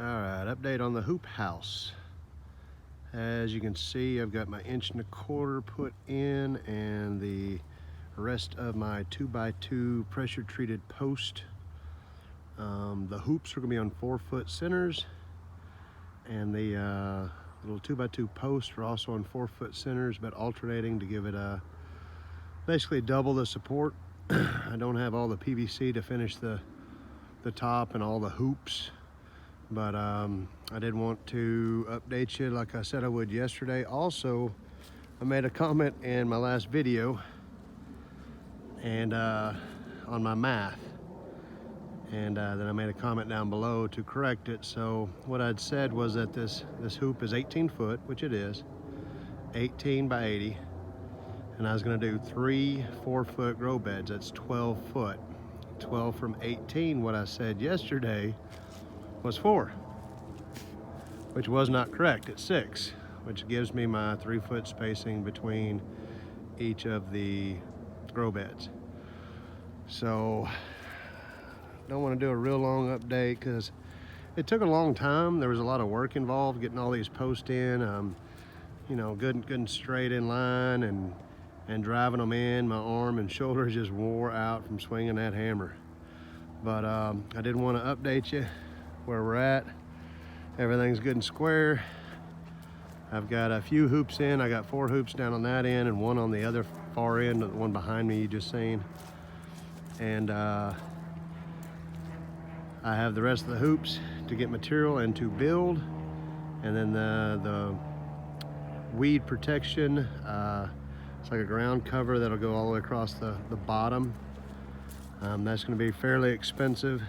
All right, update on the hoop house. As you can see, I've got my 1.25" put in and the rest of my 2x2 pressure treated post. The hoops are gonna be on 4-foot centers, and the little 2x2 posts are also on 4-foot centers, but alternating to give it basically double the support. I don't have all the PVC to finish the top and all the hoops, but I did want to update you like I said I would yesterday. Also, I made a comment in my last video and on my math, and then I made a comment down below to correct it. So what I'd said was that this hoop is 18 foot, which it is, 18 by 80, and I was going to do 3 4-foot grow beds. That's 12 foot. 12 from 18, what I said yesterday was 4, which was not correct. It's 6, which gives me my 3-foot spacing between each of the grow beds. So don't want to do a real long update because it took a long time. There was a lot of work involved getting all these posts in, you know, good and straight in line, and driving them in. My arm and shoulder just wore out from swinging that hammer. But I did want to update you where we're at. Everything's good and square. I've got a few hoops in. I got 4 hoops down on that end and 1 on the other far end, the one behind me you just seen. And I have the rest of the hoops to get material and to build. And then the weed protection, it's like a ground cover that'll go all the way across the bottom. That's going to be fairly expensive.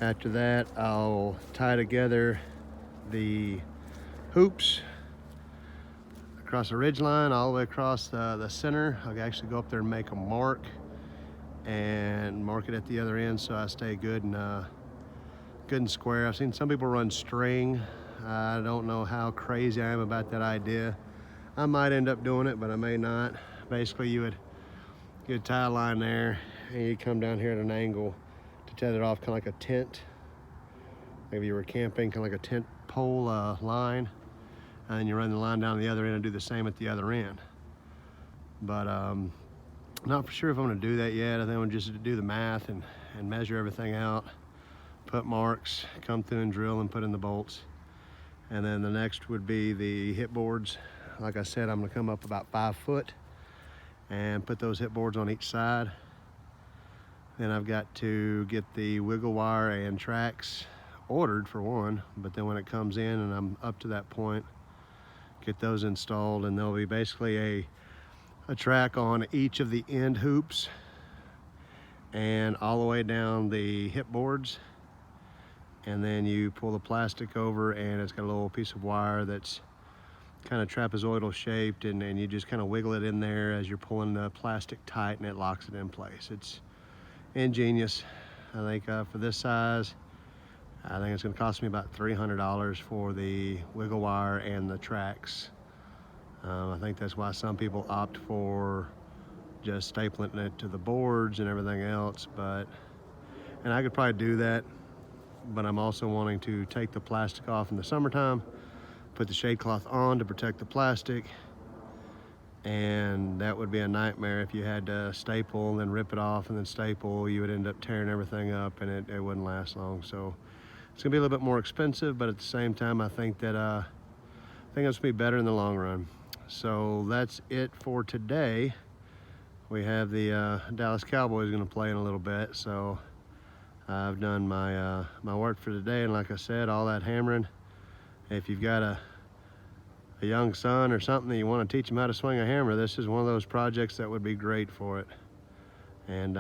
After that, I'll tie together the hoops across the ridge line all the way across the center. I'll actually go up there and make a mark and mark it at the other end so I stay good and square. I've seen some people run string. I don't know how crazy I am about that idea. I might end up doing it, but I may not. Basically, you would tie a line there, and you come down here at an angle to tether it off, kind of like a tent. Maybe you were camping, kind of like a tent pole line, and then you run the line down the other end and do the same at the other end. But not for sure if I'm going to do that yet. I think I'm going to just do the math and measure everything out, put marks, come through and drill and put in the bolts. And then the next would be the hip boards. Like I said, I'm going to come up about 5 foot and put those hip boards on each side. Then I've got to get the wiggle wire and tracks ordered for one, but then when it comes in and I'm up to that point, get those installed, and there'll be basically a track on each of the end hoops and all the way down the hip boards. And then you pull the plastic over, and it's got a little piece of wire that's kind of trapezoidal shaped, and you just kind of wiggle it in there as you're pulling the plastic tight, and it locks it in place. It's ingenious. I think for this size, I think it's going to cost me about $300 for the wiggle wire and the tracks. I think that's why some people opt for just stapling it to the boards and everything else. And I could probably do that, but I'm also wanting to take the plastic off in the summertime, put the shade cloth on to protect the plastic, and that would be a nightmare if you had to staple and then rip it off and then staple. You would end up tearing everything up, and it wouldn't last long. So it's gonna be a little bit more expensive, but at the same time, I think that it's gonna be better in the long run. So that's it for today. We have the Dallas Cowboys gonna play in a little bit, so I've done my my work for today. And like I said, all that hammering, if you've got a young son or something that you want to teach him how to swing a hammer, this is one of those projects that would be great for it. And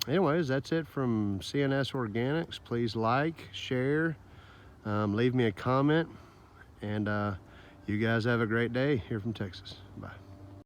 anyways, that's it from CNS Organics. Please like, share, leave me a comment, and you guys have a great day here from Texas. Bye.